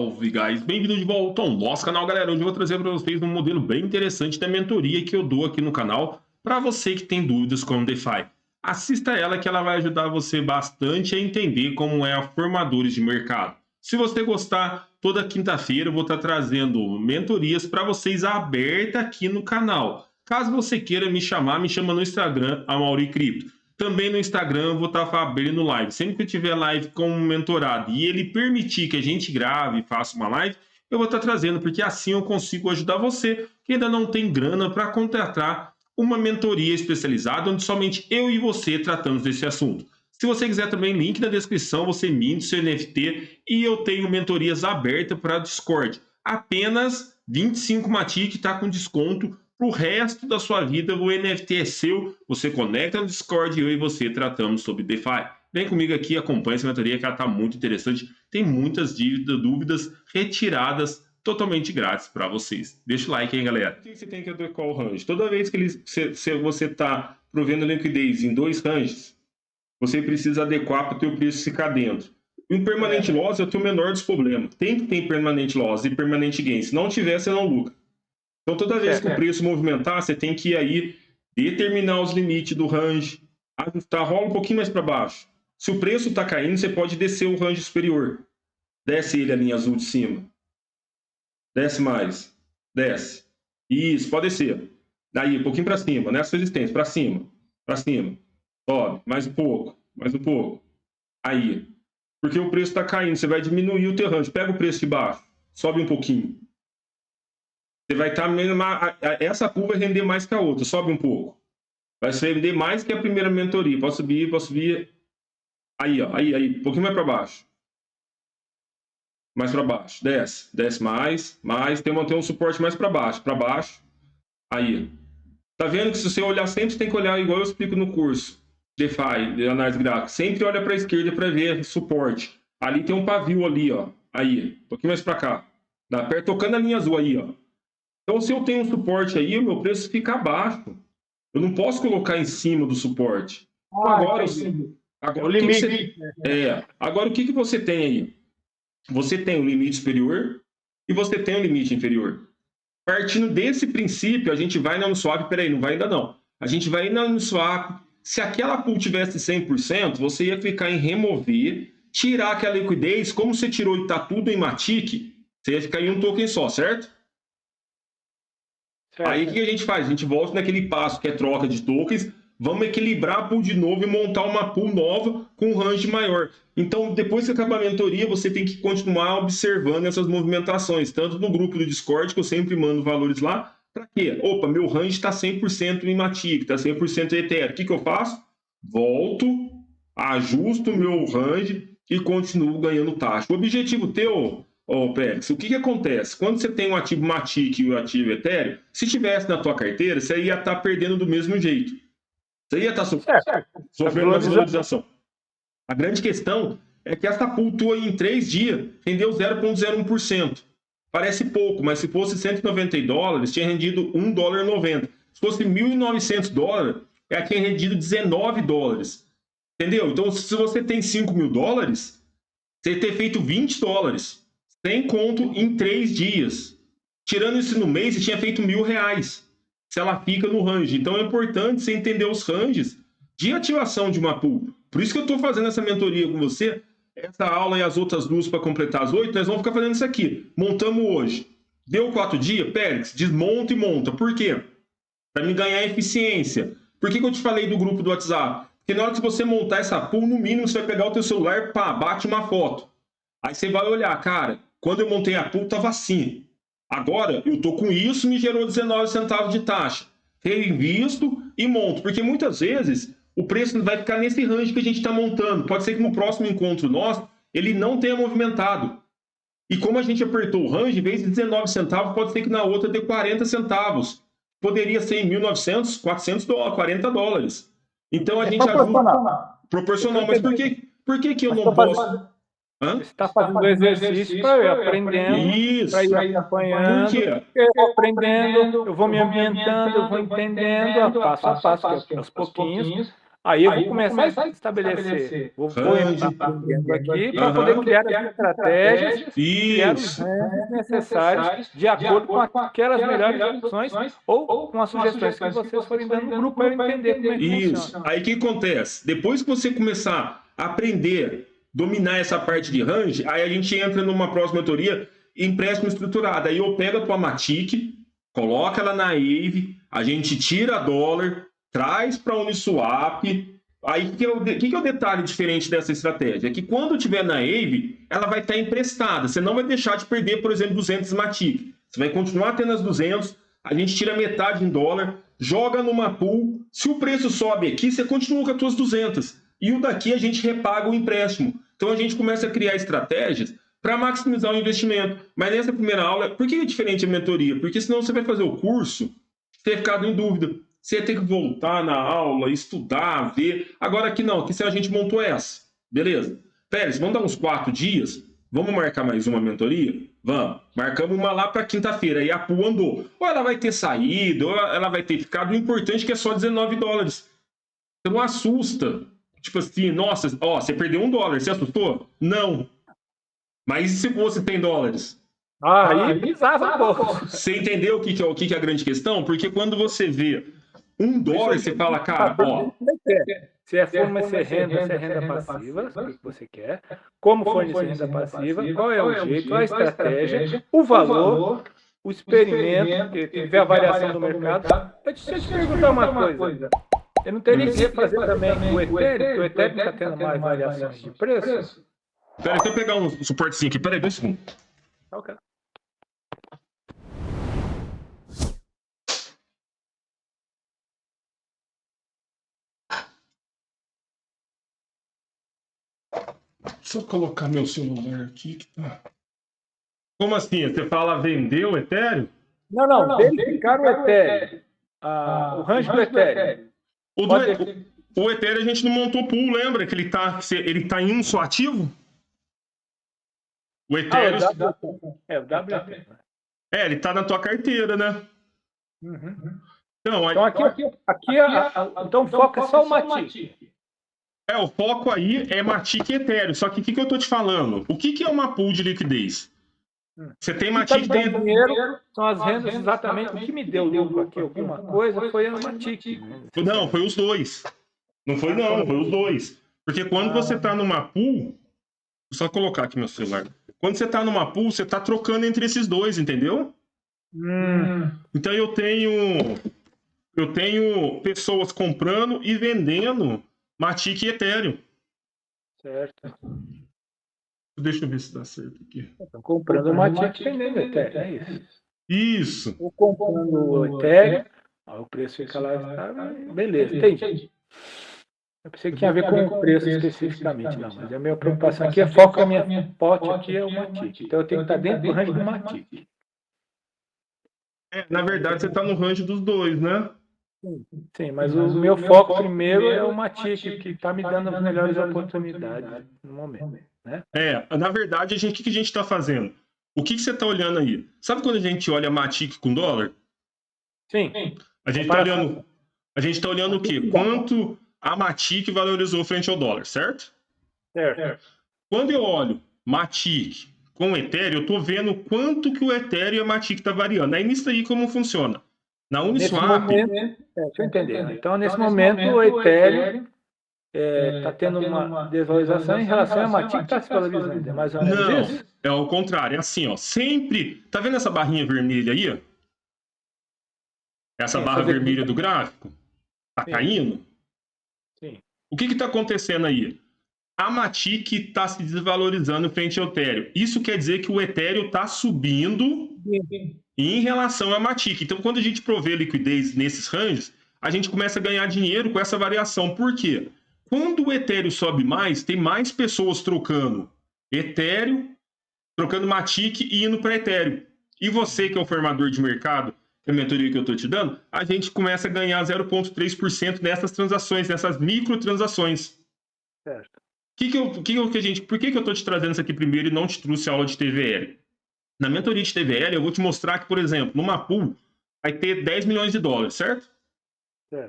salve, guys! Bem-vindo de volta ao nosso canal, galera. Hoje eu vou trazer para vocês um modelo bem interessante da mentoria que eu dou aqui no canal para você que tem dúvidas com o DeFi. Assista ela que ela vai ajudar você bastante a entender como é a formadores de mercado. Se você gostar, toda quinta-feira eu vou estar trazendo mentorias para vocês abertas aqui no canal. Caso você queira me chamar, me chama no Instagram, AmauriCripto. Também no Instagram eu vou estar abrindo live. Sempre que eu tiver live com um mentorado e ele permitir que a gente grave e faça uma live, eu vou estar trazendo, porque assim eu consigo ajudar você que ainda não tem grana para contratar uma mentoria especializada onde somente eu e você tratamos desse assunto. Se você quiser também, link na descrição, você mint seu NFT e eu tenho mentorias abertas para Discord. Apenas 25 Matic está com desconto. Para o resto da sua vida, o NFT é seu, você conecta no Discord e eu e você tratamos sobre DeFi. Vem comigo aqui, acompanhe essa mentoria que ela está muito interessante. Tem muitas dúvidas retiradas totalmente grátis para vocês. Deixa o like aí, galera. O que você tem que adequar o range? Toda vez que você está provendo liquidez em dois ranges, você precisa adequar para o teu preço ficar dentro. O impermanente loss é o teu menor dos problemas. Tem que ter permanente loss e permanente gain. Se não tiver, você não lucra. Então, toda vez que o preço movimentar, você tem que ir aí, determinar os limites do range, ajustar, rola um pouquinho mais para baixo. Se o preço está caindo, você pode descer o range superior. Desce ele a linha azul de cima. Desce mais. Desce. Isso, pode descer. Daí, um pouquinho para cima, nessa resistência, para cima. Para cima. Sobe, mais um pouco, mais um pouco. Aí. Porque o preço está caindo, você vai diminuir o teu range. Pega o preço de baixo, sobe um pouquinho. Você vai estar essa pool vai render mais que a outra, sobe um pouco. Vai render mais que a primeira mentoria. Posso subir. Aí, ó, aí, um pouquinho mais para baixo. Mais para baixo, desce mais. Tem um suporte mais para baixo. Aí. Tá vendo que se você olhar sempre, você tem que olhar igual eu explico no curso DeFi, de análise gráfica. Sempre olha para a esquerda para ver suporte. Ali tem um pavio ali, ó. Aí, um pouquinho mais para cá. Tocando a linha azul aí, ó. Então, se eu tenho um suporte aí, o meu preço fica abaixo. Eu não posso colocar em cima do suporte. Agora o que você tem aí? Você tem um limite superior e você tem um limite inferior. Partindo desse princípio, a gente vai na Uniswap. Peraí, não vai ainda não. A gente vai na Uniswap. Se aquela pool tivesse 100%, você ia ficar em remover, tirar aquela liquidez. Como você tirou e está tudo em Matic, você ia ficar em um token só, certo? Aí o que a gente faz? A gente volta naquele passo que é troca de tokens, vamos equilibrar a pool de novo e montar uma pool nova com um range maior. Então, depois que acabar a mentoria, você tem que continuar observando essas movimentações, tanto no grupo do Discord, que eu sempre mando valores lá, para quê? Opa, meu range está 100% em Matic, está 100% em Ethereum. O que eu faço? Volto, ajusto o meu range e continuo ganhando taxa. O objetivo teu... Pérez, o que acontece? Quando você tem um ativo Matic e o ativo Ethereum, se tivesse na tua carteira, você ia estar perdendo do mesmo jeito. Você ia estar sofrendo uma desvalorização. A grande questão é que essa pool tua em 3 dias rendeu 0,01%. Parece pouco, mas se fosse $190, tinha rendido $1,90. Se fosse $1.900, tinha rendido $19. Entendeu? Então, se você tem $5.000, você ter feito $20. Sem conto em 3 dias. Tirando isso no mês, você tinha feito R$1.000. Se ela fica no range. Então é importante você entender os ranges de ativação de uma pool. Por isso que eu estou fazendo essa mentoria com você. Essa aula e as outras duas para completar as 8, nós vamos ficar fazendo isso aqui. Montamos hoje. Deu 4 dias? Pérez, desmonta e monta. Por quê? Para me ganhar eficiência. Por que eu te falei do grupo do WhatsApp? Porque na hora que você montar essa pool, no mínimo você vai pegar o teu celular, pá, bate uma foto. Aí você vai olhar, cara, quando eu montei a pool, estava assim. Agora, eu estou com isso, me gerou 19 centavos de taxa. Reinvisto e monto. Porque muitas vezes o preço vai ficar nesse range que a gente está montando. Pode ser que no próximo encontro nosso, ele não tenha movimentado. E como a gente apertou o range, em vez de 19 centavos, pode ser que na outra dê 40 centavos. Poderia ser em 1.900, $400, $40. Então a gente ajuda... Proporcional. Mas por que eu não posso... Você está fazendo o exercício para ir aprendendo, para ir acompanhando. Eu vou aprendendo, eu vou me ambientando, eu vou entendendo, passo a passo, aos pouquinhos. Aí eu vou começar a estabelecer, vou aprendendo aqui para poder criar as estratégias, criar os ranges necessários de acordo com aquelas melhores opções ou com as sugestões que vocês forem dando no grupo para eu entender como é que funciona. Aí o que acontece? Depois que você começar a aprender, dominar essa parte de range, aí a gente entra numa próxima mentoria, empréstimo estruturado. Aí eu pego a tua Matic, coloca ela na AVE, a gente tira dólar, traz para a Uniswap. Aí o que é o detalhe diferente dessa estratégia? É que quando tiver na AVE, ela vai estar emprestada. Você não vai deixar de perder, por exemplo, 200 Matic. Você vai continuar tendo as 200, a gente tira metade em dólar, joga numa pool. Se o preço sobe aqui, você continua com as suas 200. E o daqui a gente repaga o empréstimo. Então a gente começa a criar estratégias para maximizar o investimento. Mas nessa primeira aula, por que é diferente a mentoria? Porque senão você vai fazer o curso, ter ficado em dúvida. Você ia ter que voltar na aula, estudar, ver. Agora aqui não, aqui a gente montou essa. Beleza? Pérez, vamos dar uns 4 dias? Vamos marcar mais uma mentoria? Vamos. Marcamos uma lá para quinta-feira. E a pool andou. Ou ela vai ter saído, ou ela vai ter ficado. O importante é que é só 19 dólares. Você não assusta. Tipo assim, nossa, ó, você perdeu $1. Você assustou? Não. Mas e se você tem dólares? Aí pisava um pouco. Você entendeu o que é a grande questão? Porque quando você vê $1, você fala, cara, ó... Se é fornecer renda, se é renda passiva, o que você quer, como fornecer renda passiva, qual é o jeito, a estratégia, o valor, o experimento, que vê a variação do mercado. Deixa eu te perguntar uma coisa. Eu não teria que fazer também o Ethereum, porque o Ethereum está tendo mais variações de preço? Peraí, deixa eu pegar um suportezinho aqui. Peraí, 2 segundos. Ok. Deixa eu colocar meu celular aqui. Como assim? Você fala vender o Ethereum? Não, verificar o Ethereum. O range do Ethereum. O Ethereum a gente não montou pool, lembra? Que ele tá em um só ativo? O Ethereum... o WP. Ele tá na tua carteira, né? Uhum. Então então o foco é só o Matic. O foco aí é Matic e Ethereum. Só que o que eu tô te falando? O que é uma pool de liquidez? Você tem Matic dentro... dinheiro, são as rendas exatamente. O que me deu lucro aqui, alguma coisa, foi a Matic. Não, foi os dois. Não foi os dois. Porque quando você tá numa pool... Vou só colocar aqui meu celular. Quando você tá numa pool, você tá trocando entre esses dois, entendeu? Então eu tenho pessoas comprando e vendendo Matic e Ethereum. Certo. Deixa eu ver se dá certo aqui. Estão comprando o Matic e vendendo o Ethereum, é isso. Isso. Ou comprando o Ethereum, o preço fica lá, beleza, entendi. Eu pensei que tinha a ver com o preço especificamente, não, mas a minha preocupação aqui é foco, a minha pote aqui é o Matic. Então eu tenho que estar dentro do range do Matic. Na verdade, você está no range dos dois, né? Sim, mas o meu foco primeiro é o Matic, que está me dando as melhores oportunidades no momento, né? Na verdade, o que a gente está fazendo? O que você está olhando aí? Sabe quando a gente olha Matic com dólar? Sim. A gente está olhando o quê? Quanto a Matic valorizou frente ao dólar, certo? Certo. Quando eu olho Matic com o Ethereum, eu estou vendo quanto que o Ethereum e a Matic está variando. Aí nisso aí como funciona? Na Uniswap... deixa eu entender. Então, nesse momento, o Ethereum está tendo uma desvalorização em relação a Matic que está se valorizando. É mais ou menos isso? É ao contrário. É assim, ó. Sempre... Tá vendo essa barrinha vermelha aí? Ó? Essa barra vermelha do gráfico? Tá caindo? Sim. O que está acontecendo aí? A Matic está se desvalorizando frente ao Ethereum. Isso quer dizer que o Ethereum está subindo em relação à Matic. Então, quando a gente provê liquidez nesses ranges, a gente começa a ganhar dinheiro com essa variação. Por quê? Quando o Ethereum sobe mais, tem mais pessoas trocando Ethereum, trocando Matic e indo para Ethereum. E você, que é um formador de mercado, que é a mentoria que eu estou te dando, a gente começa a ganhar 0,3% nessas transações, nessas microtransações. Certo. Por que eu estou te trazendo isso aqui primeiro e não te trouxe aula de TVL? Na mentoria de TVL, eu vou te mostrar que, por exemplo, numa pool vai ter $10 milhões, certo?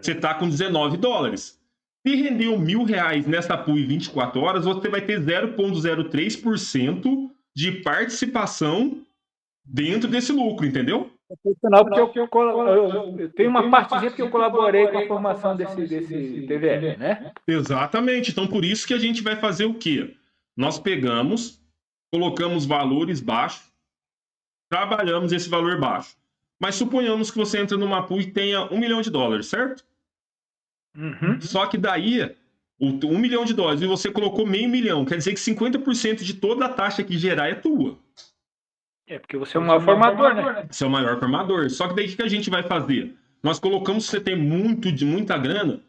Você está com $19. Se rendeu R$1.000 nessa pool em 24 horas, você vai ter 0,03% de participação dentro desse lucro, entendeu? É profissional porque eu tenho uma partezinha porque eu colaborei com a formação desse TVL, né? Exatamente. Então, por isso que a gente vai fazer o quê? Nós pegamos, colocamos valores baixos, trabalhamos esse valor baixo. Mas suponhamos que você entra numa pool e tenha $1 milhão, certo? Uhum. Só que daí, o $1 milhão e você colocou $500 mil, quer dizer que 50% de toda a taxa que gerar é tua. É porque você é o maior formador, né? Você é o maior formador. Só que daí o que a gente vai fazer? Nós colocamos, se você tem muita grana,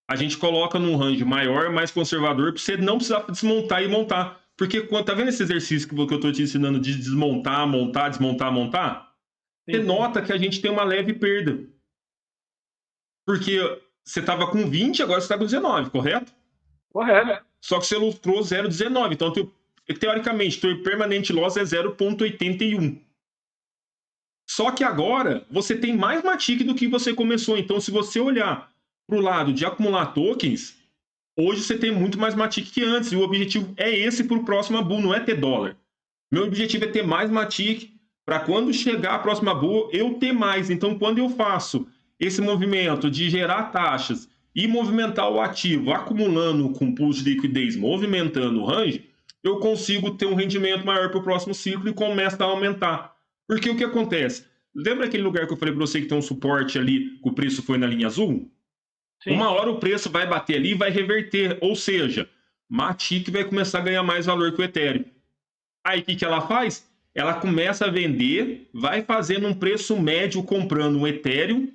a gente coloca num range maior, mais conservador, para você não precisar desmontar e montar. Porque tá vendo esse exercício que eu estou te ensinando de desmontar, montar, desmontar, montar? Sim. Você nota que a gente tem uma leve perda. Porque você estava com 20, agora você está com 19, correto? Correto. Só que você lucrou 0,19. Então, teoricamente, teu permanente loss é 0,81. Só que agora você tem mais matic do que você começou. Então, se você olhar para o lado de acumular tokens, hoje você tem muito mais matic que antes. E o objetivo é esse para o próximo bull, não é ter dólar. Meu objetivo é ter mais matic para quando chegar a próxima bull, eu ter mais. Então, quando eu faço esse movimento de gerar taxas e movimentar o ativo, acumulando com pools de liquidez, movimentando o range, eu consigo ter um rendimento maior para o próximo ciclo e começa a aumentar. Porque o que acontece? Lembra aquele lugar que eu falei para você que tem um suporte ali, que o preço foi na linha azul? Sim. Uma hora o preço vai bater ali e vai reverter. Ou seja, Matic vai começar a ganhar mais valor que o Ethereum. Aí o que ela faz? Ela começa a vender, vai fazendo um preço médio comprando um Ethereum.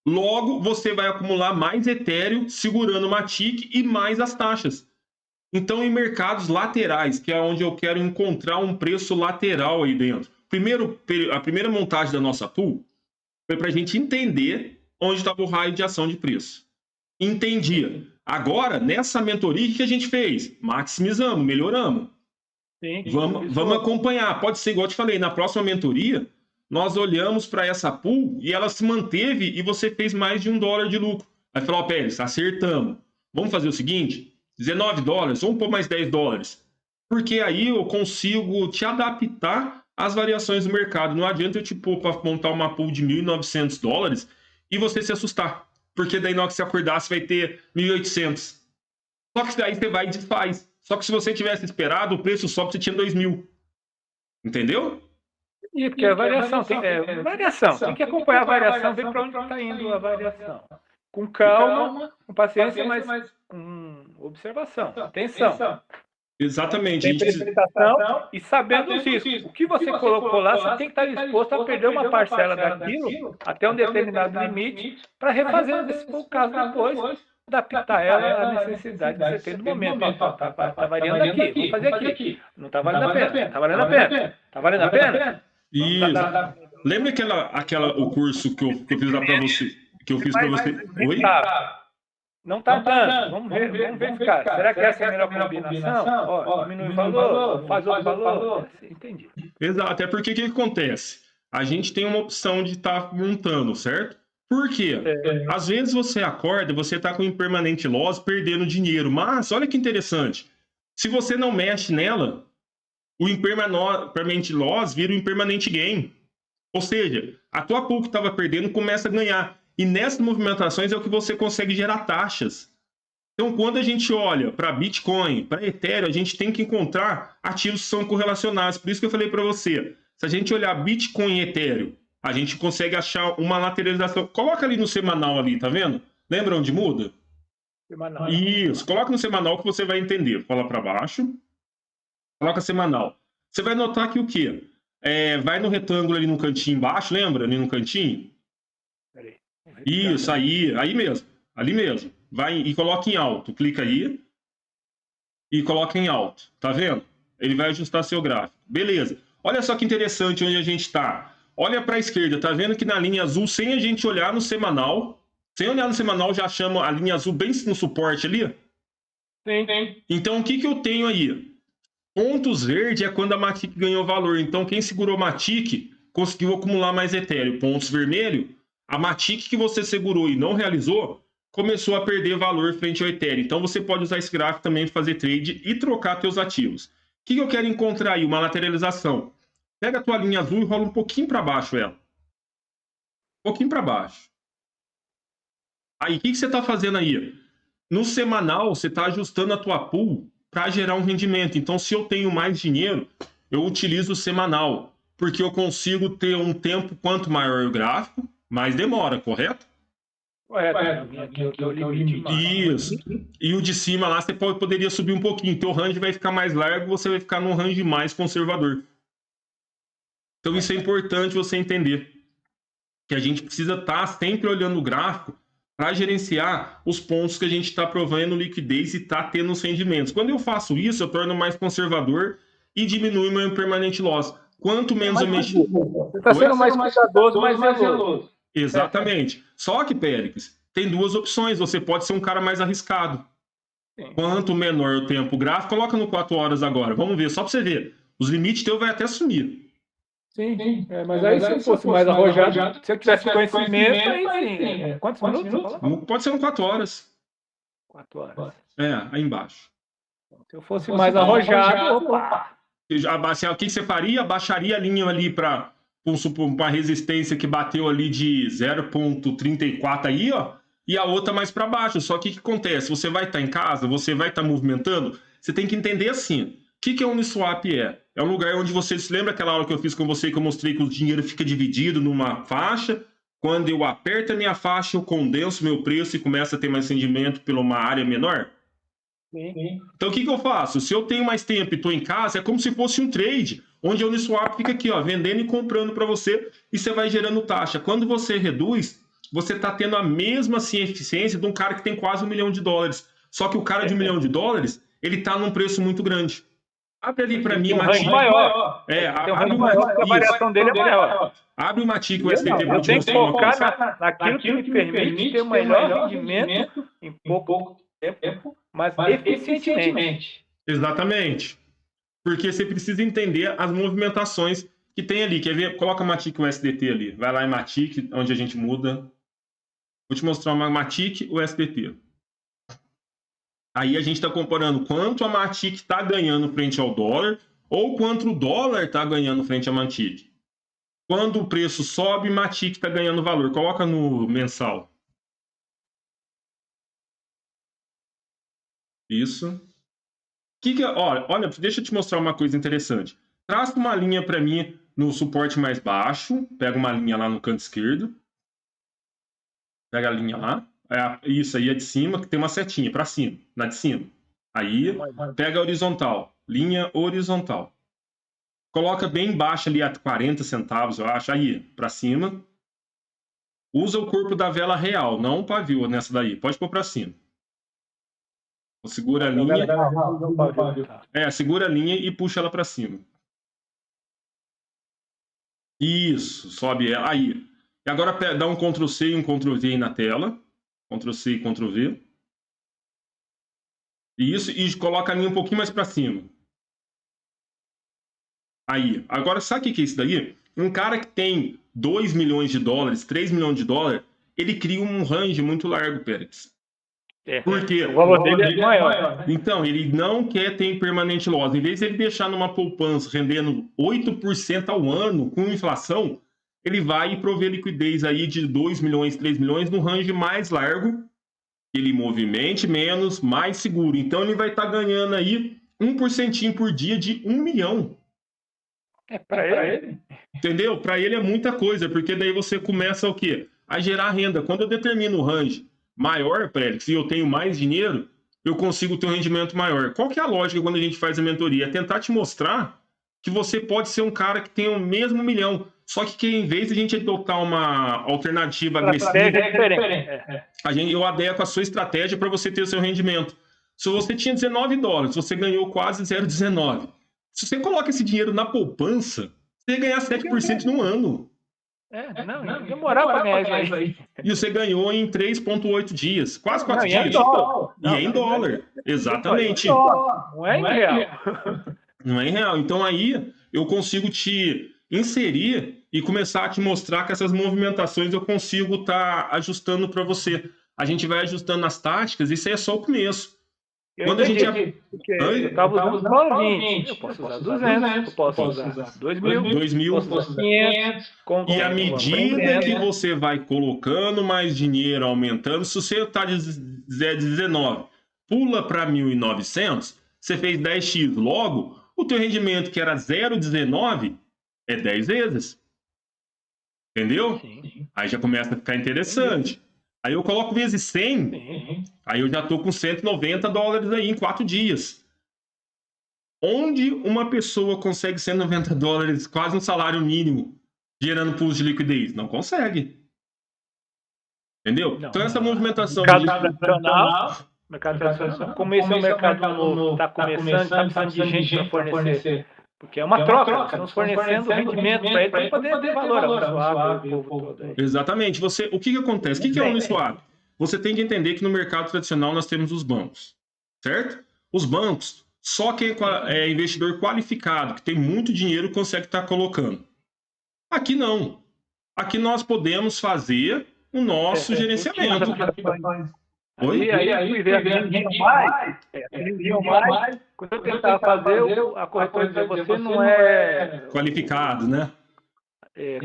Logo, você vai acumular mais Ethereum, segurando o Matic e mais as taxas. Então, em mercados laterais, que é onde eu quero encontrar um preço lateral aí dentro. A primeira montagem da nossa pool foi para a gente entender onde estava o raio de ação de preço. Entendia. Agora, nessa mentoria, o que a gente fez? Maximizamos, melhoramos. Sim, vamos acompanhar. Pode ser igual eu te falei, na próxima mentoria, nós olhamos para essa pool e ela se manteve e você fez mais de $1 de lucro. Aí falou, Pérez, acertamos. Vamos fazer o seguinte, $19, vamos pôr mais $10. Porque aí eu consigo te adaptar às variações do mercado. Não adianta eu te pôr para montar uma pool de $1.900 e você se assustar. Porque daí na hora que você acordar, você vai ter 1.800. Só que daí você vai e desfaz. Só que se você tivesse esperado, o preço sobe, você tinha 2.000. Entendeu? E porque a variação, tem que acompanhar a variação, ver para onde está indo a variação. Com calma, com paciência, mas com observação, atenção. Exatamente. Tem interpretação e sabendo os riscos. O que você colocou lá, você tem que estar disposto a perder uma parcela daquilo até um determinado limite para refazer, se for o caso, depois adaptar ela à necessidade que você tem no momento. Está variando aqui, vamos fazer aqui. Não está valendo a pena, está valendo a pena. Está valendo a pena? Isso. Lembra o curso que eu fiz lá para você? Que eu fiz para você? Oi? Não está dando. Vamos verificar. Será que essa é a melhor combinação? Diminui o valor, faz outro valor. Entendi. Exato. Até porque o que acontece? A gente tem uma opção de estar montando, certo? Por quê? Às vezes você acorda, você está com impermanente loss, perdendo dinheiro. Mas, olha que interessante. Se você não mexe nela, o impermanente loss vira o impermanente gain. Ou seja, a tua pool que estava perdendo começa a ganhar. E nessas movimentações é o que você consegue gerar taxas. Então, quando a gente olha para Bitcoin, para Ethereum, a gente tem que encontrar ativos que são correlacionados. Por isso que eu falei para você, se a gente olhar Bitcoin e Ethereum, a gente consegue achar uma lateralização. Coloca ali no semanal ali, tá vendo? Lembra onde muda? Semanal. Isso, coloca no semanal que você vai entender. Fala para baixo. Coloca semanal. Você vai notar que o quê? Vai no retângulo ali no cantinho embaixo, lembra? Ali no cantinho? Peraí. Isso, aí mesmo. Ali mesmo. Vai e coloca em alto. Clica aí e coloca em alto. Tá vendo? Ele vai ajustar seu gráfico. Beleza. Olha só que interessante onde a gente está. Olha para a esquerda. Tá vendo que na linha azul, sem a gente olhar no semanal, já chama a linha azul bem no suporte ali? Sim. Então, o que eu tenho aí? Pontos verdes é quando a Matic ganhou valor. Então, quem segurou Matic conseguiu acumular mais Ethereum. Pontos vermelhos, a Matic que você segurou e não realizou, começou a perder valor frente ao Ethereum. Então você pode usar esse gráfico também para fazer trade e trocar seus ativos. O que eu quero encontrar aí? Uma lateralização. Pega a tua linha azul e rola um pouquinho para baixo ela. Um pouquinho para baixo. Aí, o que você está fazendo aí? No semanal, você está ajustando a tua pool para gerar um rendimento. Então, se eu tenho mais dinheiro, eu utilizo o semanal, porque eu consigo ter um tempo, quanto maior o gráfico, mais demora, correto? Correto. Aqui é o limite. Isso. E o de cima lá, você poderia subir um pouquinho. Teu range vai ficar mais largo, você vai ficar num range mais conservador. Então, isso é importante você entender. Que a gente precisa estar sempre olhando o gráfico para gerenciar os pontos que a gente está provendo liquidez e está tendo os rendimentos. Quando eu faço isso, eu torno mais conservador e diminui meu permanente loss. Quanto menos eu mexo... Você está sendo mais cuidadoso, mais zeloso. Exatamente. Só que, Péricles, tem duas opções. Você pode ser um cara mais arriscado. Sim. Quanto menor o tempo gráfico, coloca no 4 horas agora. Vamos ver, só para você ver. Os limites teu vai até sumir. Sim. Mas aí se eu fosse mais arrojado, se eu tivesse conhecimento, aí sim. Quantos minutos? Pode ser no 4 horas. 4 horas. Aí embaixo. Se eu fosse mais arrojado, opa! Assim, o que você faria? Baixaria a linha ali para uma resistência que bateu ali de 0,34 aí, ó, e a outra mais para baixo. Só que o que acontece? Você vai estar em casa, você vai estar movimentando, você tem que entender assim, o que a Uniswap é? É um lugar onde você se lembra aquela aula que eu fiz com você, que eu mostrei que o dinheiro fica dividido numa faixa, quando eu aperto a minha faixa, eu condenso meu preço e começa a ter mais rendimento por uma área menor? Sim. Então o que eu faço? Se eu tenho mais tempo e estou em casa, é como se fosse um trade, onde a Uniswap fica aqui, ó, vendendo e comprando para você, e você vai gerando taxa. Quando você reduz, você está tendo a mesma assim, eficiência de um cara que tem quase $1 milhão. Só que o cara de $1 milhão, ele está num preço muito grande. Abre ali para mim, Matic. Maior. Abre o Matic. A variação dele é maior. Abre o Matic, o STT. Eu tenho que focar naquilo que me permite ter o melhor rendimento em pouco tempo, mas eficientemente. Exatamente. Porque você precisa entender as movimentações que tem ali. Quer ver? Coloca Matic o SDT ali. Vai lá em Matic, onde a gente muda. Vou te mostrar uma Matic o SDT. Aí a gente está comparando quanto a Matic está ganhando frente ao dólar ou quanto o dólar está ganhando frente à Matic. Quando o preço sobe, Matic está ganhando valor. Coloca no mensal. Isso. Olha, deixa eu te mostrar uma coisa interessante. Traça uma linha para mim no suporte mais baixo. Pega uma linha lá no canto esquerdo. Pega a linha lá. Isso aí é de cima, que tem uma setinha para cima, na de cima. Aí, pega a horizontal, linha horizontal. Coloca bem embaixo ali a 40 centavos, eu acho, aí, para cima. Usa o corpo da vela real, não o pavio nessa daí. Pode pôr para cima. Segura a linha. Segura a linha e puxa ela para cima. Isso, sobe ela. Aí. E agora dá um Ctrl+C e um Ctrl+V aí na tela. Ctrl+C e Ctrl+V. Isso, e coloca a linha um pouquinho mais para cima. Aí. Agora, sabe o que é isso daí? Um cara que tem $2 milhões, $3 milhões, ele cria um range muito largo, Pérez. Porque o valor dele é maior. Então, ele não quer ter permanente loss. Em vez de ele deixar numa poupança rendendo 8% ao ano com inflação, ele vai prover liquidez aí de 2 milhões, 3 milhões no range mais largo, ele movimente menos, mais seguro. Então, ele vai estar ganhando aí 1% por dia de 1 milhão. Para ele? Entendeu? Para ele é muita coisa, porque daí você começa o quê? A gerar renda. Quando eu determino o range maior, Pérez, e eu tenho mais dinheiro, eu consigo ter um rendimento maior. Qual que é a lógica quando a gente faz a mentoria? É tentar te mostrar que você pode ser um cara que tem o mesmo milhão, só que em vez de a gente adotar uma alternativa agressiva, eu adequo a sua estratégia para você ter o seu rendimento. Se você tinha $19, você ganhou quase 0,19. Se você coloca esse dinheiro na poupança, você ia ganhar 7% no ano. Não demorar para ganhar isso aí. E você ganhou em 3,8 dias, quase 4 dias. E é em dólar. Exatamente. Não é em real. Não é em real. Então aí eu consigo te inserir e começar a te mostrar que essas movimentações eu consigo estar ajustando para você. a gente vai ajustando as táticas, isso aí é só o começo. Quando a gente... eu estava usando só 20, eu posso usar 200, eu posso usar 2.000, posso usar 500. E à medida que você vai colocando mais dinheiro, aumentando, se você está de 19, pula para 1.900, você fez 10x. Logo, o teu rendimento que era 0,19 é 10 vezes. Entendeu? Sim. Aí já começa a ficar interessante. Aí eu coloco vezes 100, aí eu já estou com $190 aí em 4 dias. Onde uma pessoa consegue $190, quase um salário mínimo, gerando pools de liquidez? Não consegue. Entendeu? Não, então essa movimentação... Mercado tradicional, como esse é um mercado novo, está começando, está precisando de gente para fornecer. Porque é uma troca, nós estamos fornecendo rendimento para ele, para poder ter valor ao Uniswap, o povo todo aí. Exatamente. O que acontece? O que é o Uniswap? Você tem que entender que no mercado tradicional nós temos os bancos, certo? Os bancos, só quem é investidor qualificado, que tem muito dinheiro, consegue estar colocando. Aqui não. Aqui nós podemos fazer o nosso gerenciamento. Oi? Aí vendiam mais. Quando eu tentava fazer, a corretora dizia, você não é qualificado, né?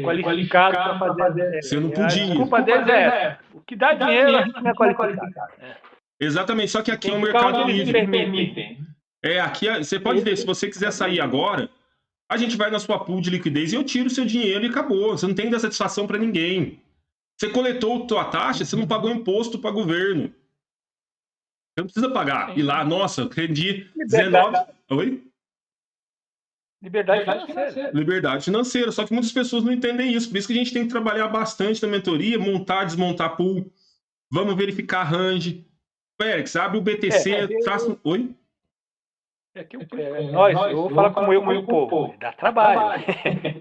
Qualificado para fazer. Você não podia. A desculpa deles é o que dá dinheiro, a gente não é qualificado. Exatamente, só que aqui é um mercado livre. Aqui você pode ver, se você quiser sair agora, a gente vai na sua pool de liquidez e eu tiro o seu dinheiro e acabou. Você não tem que dar satisfação para ninguém. Você coletou a tua taxa, você não pagou imposto para governo. Você não precisa pagar. E lá, nossa, rendi 19... Oi? Liberdade financeira. Liberdade financeira. Só que muitas pessoas não entendem isso. Por isso que a gente tem que trabalhar bastante na mentoria, montar, desmontar pool. Vamos verificar range. Félix, abre o BTC, faça... Oi? Eu vou falar como o povo. Dá trabalho.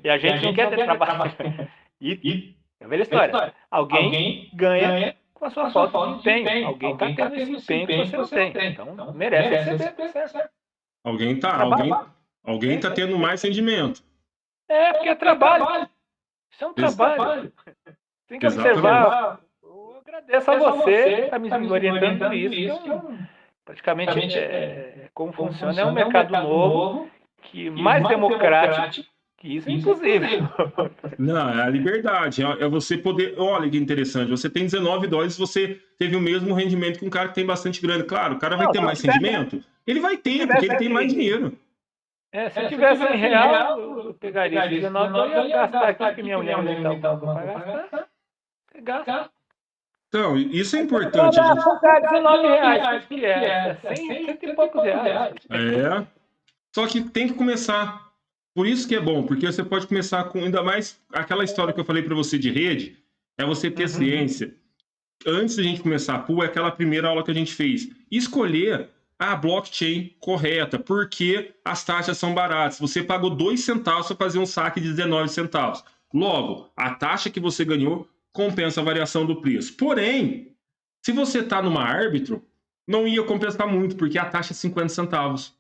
E a gente não quer ter trabalho. E é a velha história. Alguém ganha com a sua falta de empenho. Alguém está tendo esse empenho que você não tem. Então, merece receber, certo? Alguém está tendo mais rendimento. Porque é trabalho. Isso é um trabalho. Tem que observar. Eu agradeço a você que está me orientando nisso. Praticamente, como funciona, é um mercado novo, que mais democrático. Isso é impossível. Não, é a liberdade. É você poder... Olha que interessante. Você tem $19, você teve o mesmo rendimento que um cara que tem bastante grana. Claro, o cara vai ter mais rendimento. Ele vai ter, porque ele tem mais dinheiro. Se tivesse em real, eu pegaria esse $19 e ia gastar aqui, que minha mulher não está para gastar. Você gasta. Então, isso é importante. R$19, que é 100 e poucos reais. Só que tem que começar... Por isso que é bom, porque você pode começar com ainda mais aquela história que eu falei para você de rede, é você ter ciência. Antes da gente começar a pool, é aquela primeira aula que a gente fez. Escolher a blockchain correta, porque as taxas são baratas. Você pagou 2 centavos para fazer um saque de 19 centavos. Logo, a taxa que você ganhou compensa a variação do preço. Porém, se você está numa árbitro, não ia compensar muito, porque a taxa é 50 centavos.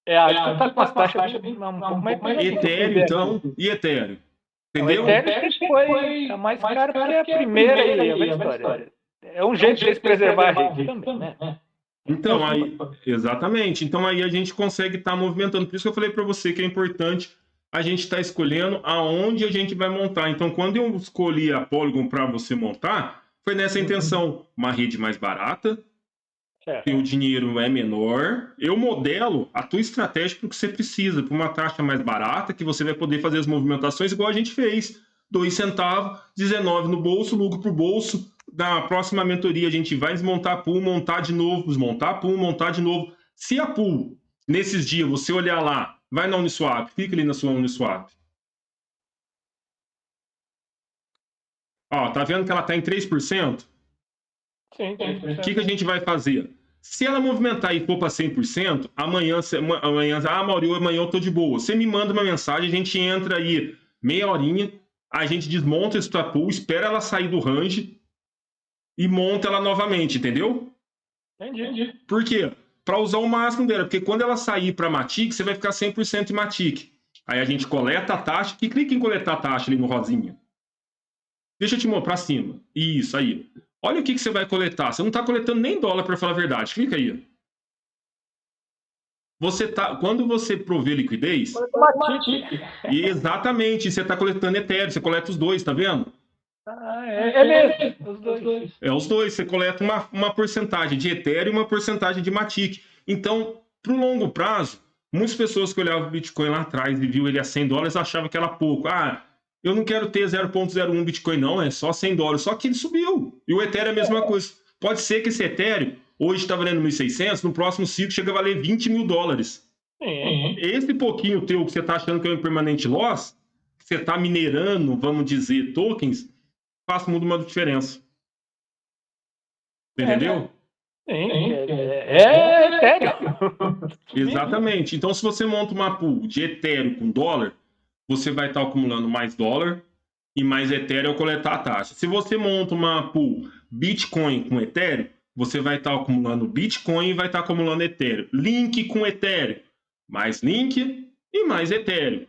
Aí tu tá com as taxas um pouco mais... Ethereum, então, e Ethereum. Entendeu? O Ethereum foi a mais cara porque é a primeira aí, é uma história. É um jeito de eles preservar a rede também, né? Então, aí, exatamente. Então, aí a gente consegue estar movimentando. Por isso que eu falei para você que é importante a gente estar escolhendo aonde a gente vai montar. Então, quando eu escolhi a Polygon para você montar, foi nessa intenção. Uma rede mais barata, teu dinheiro é menor, eu modelo a tua estratégia para o que você precisa, para uma taxa mais barata, que você vai poder fazer as movimentações igual a gente fez. 2 centavos, 19 no bolso, lucro para o bolso. Na próxima mentoria a gente vai desmontar a pool, montar de novo, desmontar a pool, montar de novo. Se a pool, nesses dias, você olhar lá, vai na Uniswap, fica ali na sua Uniswap. Ó, tá vendo que ela está em 3%? Sim, 3%. O que a gente vai fazer? Se ela movimentar e for para 100%, amanhã, Maurício, amanhã eu tô de boa. Você me manda uma mensagem, a gente entra aí meia horinha, a gente desmonta esse tua pool, espera ela sair do range e monta ela novamente, entendeu? Entendi. Por quê? Para usar o máximo dela, porque quando ela sair para Matic, você vai ficar 100% em Matic. Aí a gente coleta a taxa, que clica em coletar a taxa ali no rosinha. Deixa eu te mostrar para cima. Isso aí. Olha o que você vai coletar. Você não está coletando nem dólar, para falar a verdade. Clica aí. Quando você prover liquidez... Exatamente, você está coletando Ethereum, você coleta os dois, tá vendo? É mesmo, os dois. É os dois, você coleta uma porcentagem de Ethereum e uma porcentagem de Matic. Então, para o longo prazo, muitas pessoas que olhavam o Bitcoin lá atrás e viu ele a $100 achavam que era pouco. Ah, eu não quero ter 0,01 Bitcoin não, é só $100. Só que ele subiu. E o Ethereum é a mesma coisa. Pode ser que esse Ethereum hoje está valendo 1.600, no próximo ciclo chega a valer $20 mil. Esse pouquinho teu que você está achando que é um impermanente loss, que você está minerando, vamos dizer, tokens, faz muito uma diferença. Entendeu? Sim, é Ethereum. Exatamente. Então, se você monta uma pool de Ethereum com dólar, você vai estar acumulando mais dólar e mais Ethereum ao coletar a taxa. Se você monta uma pool Bitcoin com Ethereum, você vai estar acumulando Bitcoin e vai estar acumulando Ethereum. Link com Ethereum, mais Link e mais Ethereum.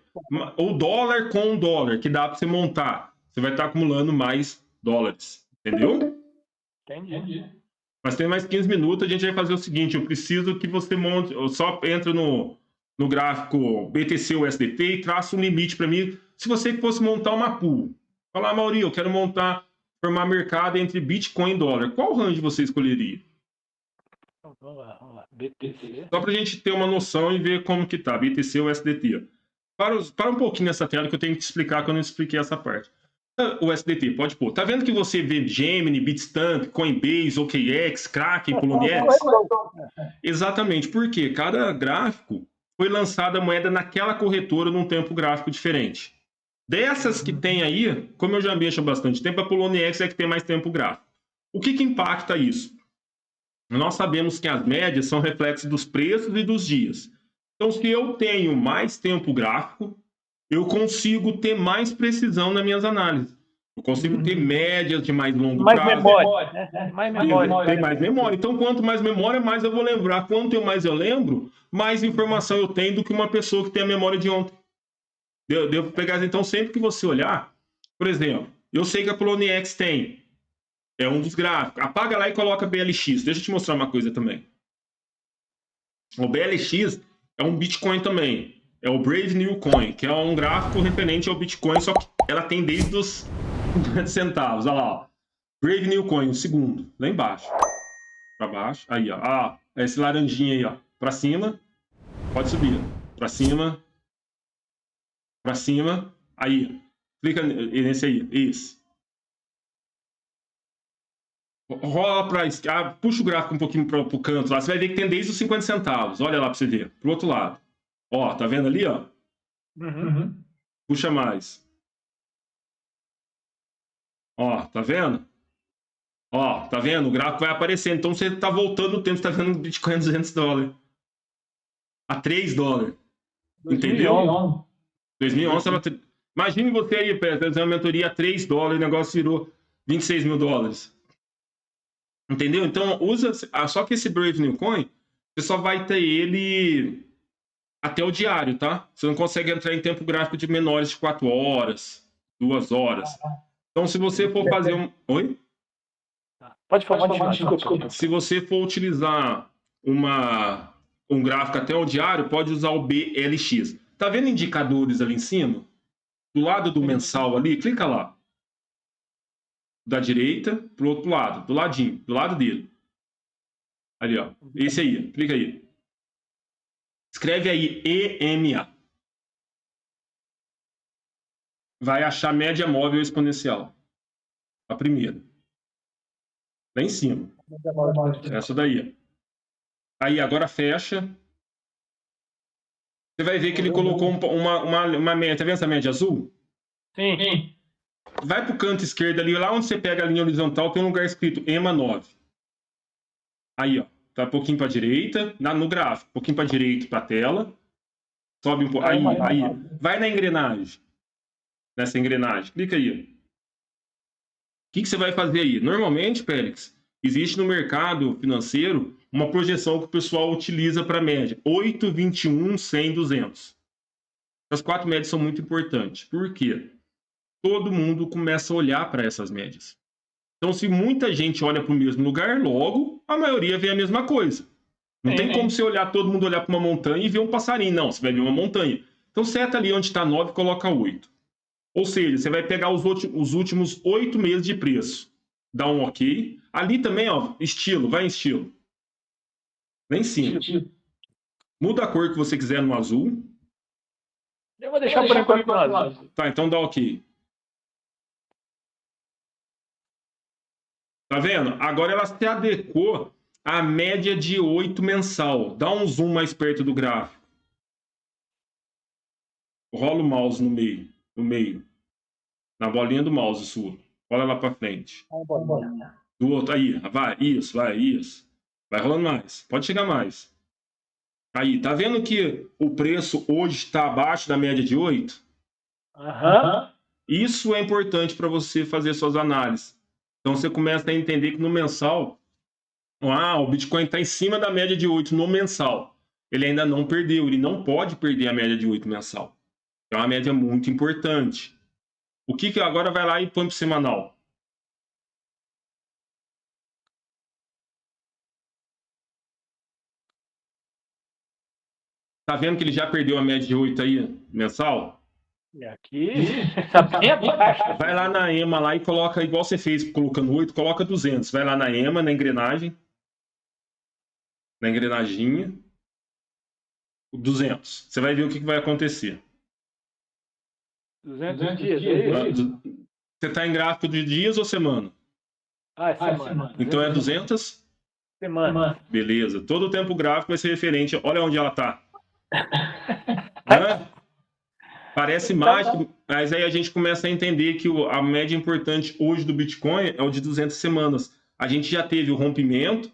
O dólar com dólar, que dá para você montar. Você vai estar acumulando mais dólares. Entendeu? Entendi. Mas tem mais 15 minutos, a gente vai fazer o seguinte, eu preciso que você monte, eu só entra no gráfico BTC USDT e traça um limite para mim, se você fosse montar uma pool. Falar, Mauri, eu quero formar mercado entre Bitcoin e dólar. Qual range você escolheria? Vamos lá. BTC. Só para a gente ter uma noção e ver como que tá, BTC USDT. Para um pouquinho nessa tela que eu tenho que te explicar, que eu não expliquei essa parte. O USDT, pode pôr. Tá vendo que você vê Gemini, Bitstamp, Coinbase, OKX, Kraken, Poloniex? Exatamente. Por quê? Cada gráfico foi lançada a moeda naquela corretora num tempo gráfico diferente. Dessas que tem aí, como eu já mexo há bastante tempo, a Poloniex é que tem mais tempo gráfico. O que impacta isso? Nós sabemos que as médias são reflexos dos preços e dos dias. Então, se eu tenho mais tempo gráfico, eu consigo ter mais precisão nas minhas análises. Eu consigo ter médias de mais longo prazo. Mais memória. Tem mais memória. Então, quanto mais memória, mais eu vou lembrar. Quanto mais eu lembro, mais informação eu tenho do que uma pessoa que tem a memória de ontem. Devo pegar, então, sempre que você olhar, por exemplo, eu sei que a Poloniex tem, é um dos gráficos. Apaga lá e coloca BLX. Deixa eu te mostrar uma coisa também. O BLX é um Bitcoin também. É o Brave New Coin, que é um gráfico referente ao Bitcoin, só que ela tem desde os 50 centavos. Olha lá, ó. Brave New Coin, o segundo, lá embaixo. Para baixo, aí, ó. Ah, esse laranjinha aí, ó. Para cima, pode subir. Para cima. Para cima. Aí, clica nesse aí, isso. Rola para esquerda, puxa o gráfico um pouquinho para o canto lá. Você vai ver que tem desde os 50 centavos. Olha lá para você ver. Pro outro lado. Ó, tá vendo ali, ó? Puxa mais. Ó, tá vendo? Ó, tá vendo? O gráfico vai aparecendo. Então você tá voltando no tempo, você tá vendo Bitcoin a $200. A $3. Entendeu? 2011 tava... Imagine você aí, fazer uma mentoria a $3, o negócio virou $26 mil. Entendeu? Então, usa... Só que esse Brave New Coin, você só vai ter ele até o diário, tá? Você não consegue entrar em tempo gráfico de menores de 4 horas, 2 horas. Então, se você for fazer um... Oi? Pode falar, desculpa. Se você for utilizar um gráfico até o diário, pode usar o BLX. Tá vendo indicadores ali em cima? Do lado do mensal ali, clica lá. Da direita pro outro lado, do ladinho, do lado dele. Ali, ó. Esse aí, clica aí. Escreve aí EMA. Vai achar média móvel exponencial. A primeira. Lá em cima. Essa daí. Aí, agora fecha. Você vai ver que ele colocou uma média. Tá vendo essa média azul? Sim. Vai pro canto esquerdo ali, lá onde você pega a linha horizontal, tem um lugar escrito EMA 9. Aí, ó. Tá um pouquinho pra direita, no gráfico. Um pouquinho pra direita pra tela. Sobe um pouco. Aí. Vai na engrenagem. Nessa engrenagem. Clica aí. O que você vai fazer aí? Normalmente, Pélix, existe no mercado financeiro uma projeção que o pessoal utiliza para média. 8, 21, 100, 200. As 4 médias são muito importantes. Por quê? Todo mundo começa a olhar para essas médias. Então, se muita gente olha para o mesmo lugar, logo a maioria vê a mesma coisa. Não tem como você olhar, todo mundo olhar para uma montanha e ver um passarinho. Não, você vai ver uma montanha. Então, seta ali onde está 9 e coloca 8. Ou seja, você vai pegar os últimos 8 meses de preço. Dá um OK. Ali também, ó, estilo, vai em estilo. Lá em cima. Muda a cor que você quiser no azul. Eu vou deixar por enquanto no azul. Tá, então dá OK. Tá vendo? Agora ela se adequou à média de 8 mensal. Dá um zoom mais perto do gráfico. Rola o mouse no meio. Na bolinha do mouse sua. Olha lá para frente. Do outro, aí, vai, isso. Vai rolando mais. Pode chegar mais. Aí, tá vendo que o preço hoje está abaixo da média de 8? Isso é importante para você fazer suas análises. Então você começa a entender que no mensal, o Bitcoin está em cima da média de 8 no mensal. Ele ainda não perdeu, ele não pode perder a média de 8 mensal. É uma média muito importante. O que agora vai lá e põe para o semanal? Tá vendo que ele já perdeu a média de 8 aí, mensal? E aqui, tá bem abaixo. Vai lá na EMA lá e coloca, igual você fez colocando 8, coloca 200. Vai lá na EMA, na engrenagem. Na engrenaginha. 200. Você vai ver o que vai acontecer. 200 dias. Você está em gráfico de dias ou semana? É semana. Então é 200? Semana. Beleza. Todo o tempo gráfico vai ser referente. Olha onde ela está. Parece mágico, mas aí a gente começa a entender que a média importante hoje do Bitcoin é o de 200 semanas. A gente já teve o rompimento,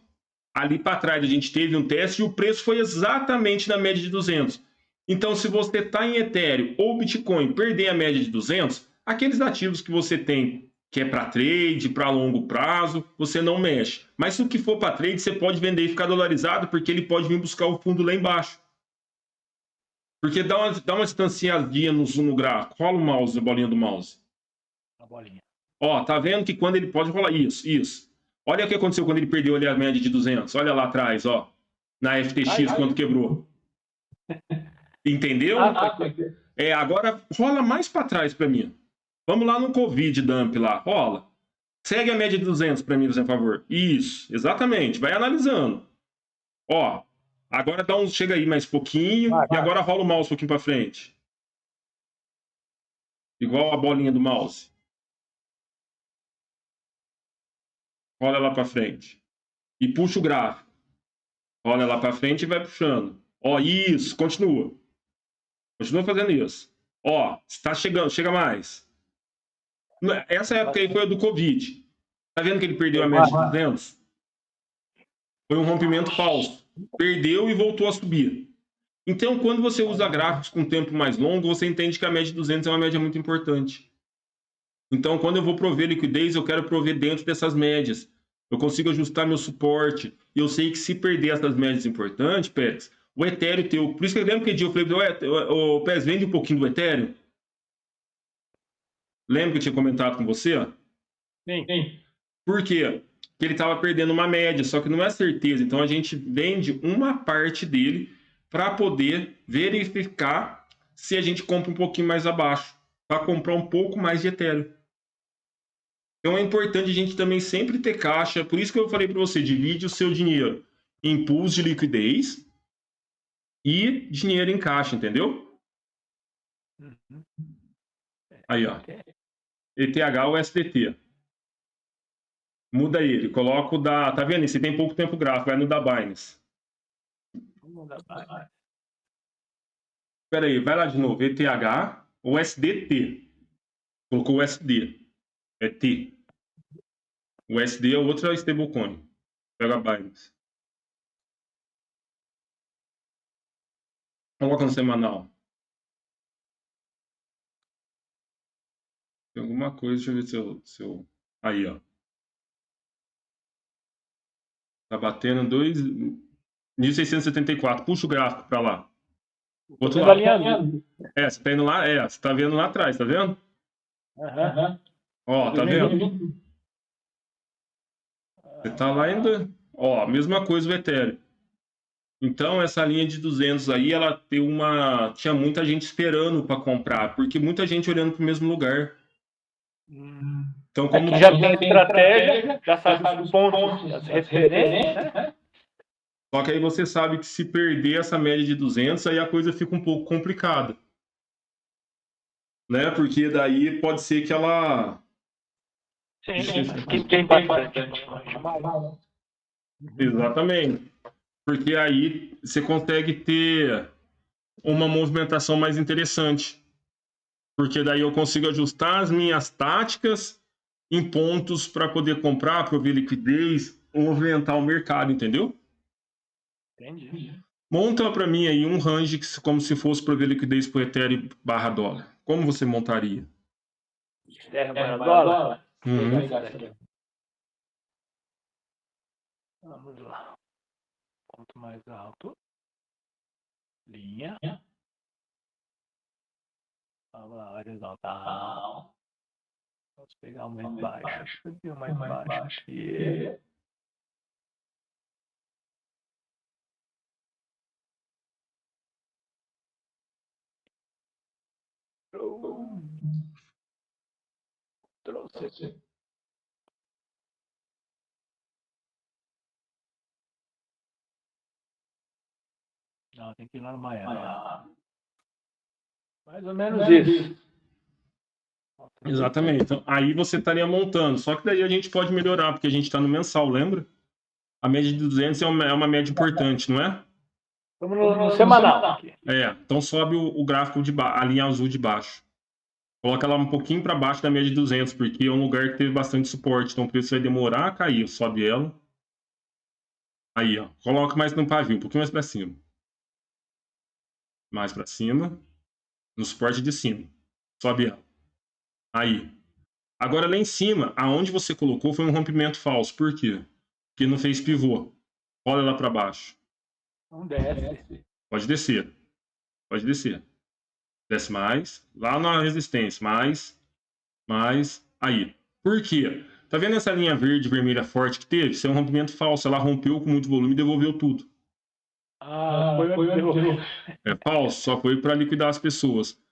ali para trás a gente teve um teste e o preço foi exatamente na média de 200. Então, se você está em Ethereum ou Bitcoin perder a média de 200, aqueles ativos que você tem, que é para trade, para longo prazo, você não mexe. Mas se o que for para trade, você pode vender e ficar dolarizado, porque ele pode vir buscar o fundo lá embaixo. Porque dá uma distanciadinha no gráfico. Rola o mouse, a bolinha do mouse. A bolinha. Ó, tá vendo que quando ele pode rolar isso. Olha o que aconteceu quando ele perdeu ali a média de 200. Olha lá atrás, ó. Na FTX, quando quebrou. Entendeu? Agora rola mais para trás para mim. Vamos lá no Covid dump lá. Rola. Segue a média de 200 para mim, por favor. Isso, exatamente. Vai analisando. Ó. Agora chega aí mais pouquinho e agora rola o mouse um pouquinho para frente. Igual a bolinha do mouse. Rola lá para frente. E puxa o gráfico. Rola lá para frente e vai puxando. Ó, isso, continua. Continua fazendo isso. Ó, está chegando, chega mais. Essa época aí foi a do Covid. Tá vendo que ele perdeu a média de 200? Foi um rompimento falso. Perdeu e voltou a subir. Então, quando você usa gráficos com tempo mais longo, você entende que a média de 200 é uma média muito importante. Então, quando eu vou prover liquidez, eu quero prover dentro dessas médias. Eu consigo ajustar meu suporte. E eu sei que se perder essas médias importantes, Pérez, o Ethereum teu... Por isso que eu lembro que dia eu falei, Pérez, vende um pouquinho do Ethereum. Lembra que eu tinha comentado com você? Sim. Por quê? Porque ele estava perdendo uma média, só que não é certeza. Então, a gente vende uma parte dele para poder verificar se a gente compra um pouquinho mais abaixo, para comprar um pouco mais de Ethereum. Então é importante a gente também sempre ter caixa, por isso que eu falei para você, divide o seu dinheiro em pools de liquidez e dinheiro em caixa, entendeu? Aí, ó. ETH ou SDT. Muda ele, coloca o da... Tá vendo? Você tem pouco tempo gráfico, vai no da Binance. Espera aí, vai lá de novo. ETH ou SDT. Colocou o SD. É T. O SD é outra stablecoin. Pega a Binance. Coloca no semanal. Tem alguma coisa, deixa eu ver se eu... Aí, ó. Tá batendo 2.674. Puxa o gráfico para lá. Outro lado. Você tá indo lá, você tá vendo lá atrás, tá vendo? Ó, tá vendo? Você tá lá ainda, ó, mesma coisa o Ethereum. Então, essa linha de 200 aí, ela tinha muita gente esperando para comprar, porque muita gente olhando para o mesmo lugar. Então, como Aqui já tem estratégia, já sabe os pontos, as referências, né? Só que aí você sabe que se perder essa média de 200, aí a coisa fica um pouco complicada. Né? Porque daí pode ser que ela... Sim, que tem bastante. Exatamente. Porque aí você consegue ter uma movimentação mais interessante. Porque daí eu consigo ajustar as minhas táticas em pontos para poder comprar, para ver liquidez, movimentar o mercado, entendeu? Entendi. Monta para mim aí um range como se fosse para ver liquidez por Ethereum / dólar. Como você montaria? Ethereum / dólar? Uhum. Vamos lá. Quanto mais alto. Linha. Vamos lá, horizontal. Vamos pegar o mais baixo. Subir o mais baixo aqui. Trouxe. Não, tem que ir lá no Miami. Mais ou menos isso. Exatamente. Então, aí você estaria montando. Só que daí a gente pode melhorar, porque a gente está no mensal, lembra? A média de 200 é uma média importante, não é? Vamos no semanal aqui. Então sobe o gráfico a linha azul de baixo. Coloca ela um pouquinho para baixo da média de 200, porque é um lugar que teve bastante suporte. Então o preço vai demorar a cair. Sobe ela. Aí, ó. Coloca mais no pavio, um pouquinho mais para cima. Mais para cima. No suporte de cima. Sobe ela. Aí. Agora lá em cima, aonde você colocou foi um rompimento falso. Por quê? Porque não fez pivô. Olha lá para baixo. Não desce. Pode descer. Pode descer. Desce mais. Lá na resistência. Mais. Aí. Por quê? Tá vendo essa linha verde e vermelha forte que teve? Isso é um rompimento falso. Ela rompeu com muito volume e devolveu tudo. É falso, só foi para liquidar as pessoas.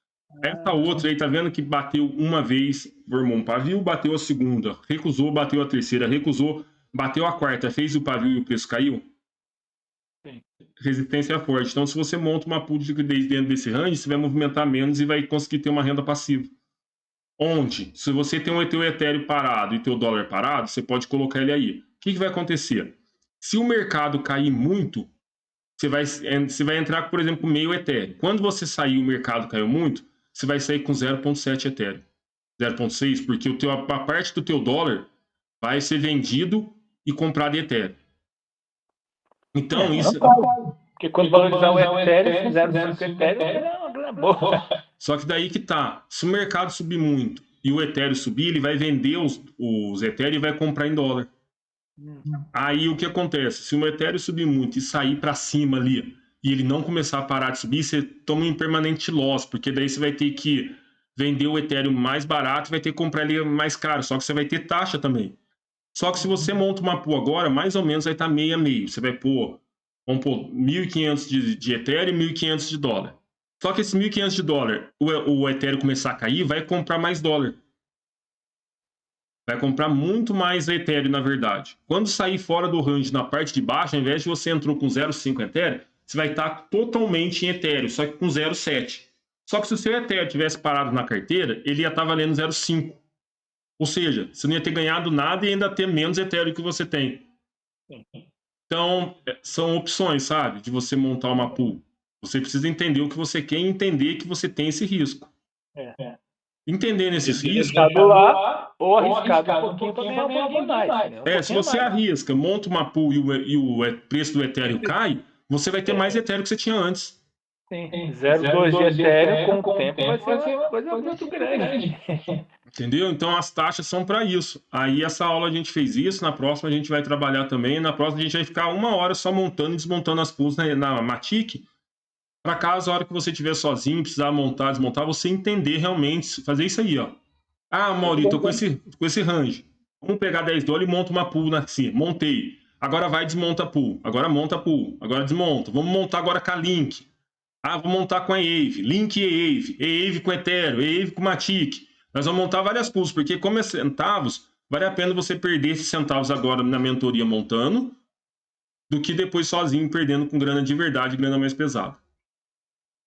Essa outra aí, tá vendo que bateu uma vez, formou um pavio, bateu a segunda, recusou, bateu a terceira, recusou, bateu a quarta, fez o pavio e o preço caiu? Sim. Resistência forte. Então, se você monta uma pool de liquidez dentro desse range, você vai movimentar menos e vai conseguir ter uma renda passiva. Onde, se você tem o teu Ethereum parado e teu dólar parado, você pode colocar ele aí. O que vai acontecer? Se o mercado cair muito, você vai entrar, por exemplo, com meio Ethereum. Quando você sair e o mercado caiu muito, você vai sair com 0,7 Ethereum. 0,6, porque a parte do teu dólar vai ser vendido e comprado em Ethereum. Então, isso... Porque quando valorizar o Ethereum, 0,5 Ethereum é uma grana boa. Só que daí que tá. Se o mercado subir muito e o Ethereum subir, ele vai vender os Ethereum e vai comprar em dólar. Aí o que acontece? Se o Ethereum subir muito e sair para cima ali e ele não começar a parar de subir, você toma um impermanente loss, porque daí você vai ter que vender o Ethereum mais barato e vai ter que comprar ele mais caro, só que você vai ter taxa também. Só que se você monta uma pool agora, mais ou menos vai estar meio a meio. Você vai pôr, vamos pôr 1.500 de Ethereum e 1.500 de dólar. Só que esse 1.500 de dólar, o Ethereum começar a cair, vai comprar mais dólar. Vai comprar muito mais Ethereum, na verdade. Quando sair fora do range na parte de baixo, ao invés de você entrou com 0,5 Ethereum, você vai estar totalmente em Ethereum, só que com 0,7. Só que se o seu Ethereum tivesse parado na carteira, ele ia estar valendo 0,5. Ou seja, você não ia ter ganhado nada e ainda ter menos Ethereum que você tem. Então, são opções, sabe? De você montar uma pool. Você precisa entender o que você quer e entender que você tem esse risco. Entendendo esses riscos... lá, ou arriscado um pouquinho para ganhar um pouquinho mais. Se você arrisca, monta uma pool e o preço do Ethereum cai, você vai ter mais Ethereum que você tinha antes. Sim, 0,2 de Ethereum com o tempo vai ser uma coisa muito grande. Entendeu? Então as taxas são para isso. Aí essa aula a gente fez isso, na próxima a gente vai trabalhar também, na próxima a gente vai ficar 1 hora só montando e desmontando as pools na Matic, para caso a hora que você estiver sozinho, precisar montar, desmontar, você entender realmente, fazer isso aí, ó. Ah, Mauri, tô com esse range. Vamos pegar 10 dólares e monta uma pool assim. Montei. Agora vai e desmonta a pool. Agora monta a pool. Agora desmonta. Vamos montar agora com a Link. Vou montar com a EAVE. Link e EAVE. EAVE com Ethereum. EAVE com Matic. Nós vamos montar várias pools, porque como é centavos, vale a pena você perder esses centavos agora na mentoria montando, do que depois sozinho perdendo com grana de verdade, grana mais pesada.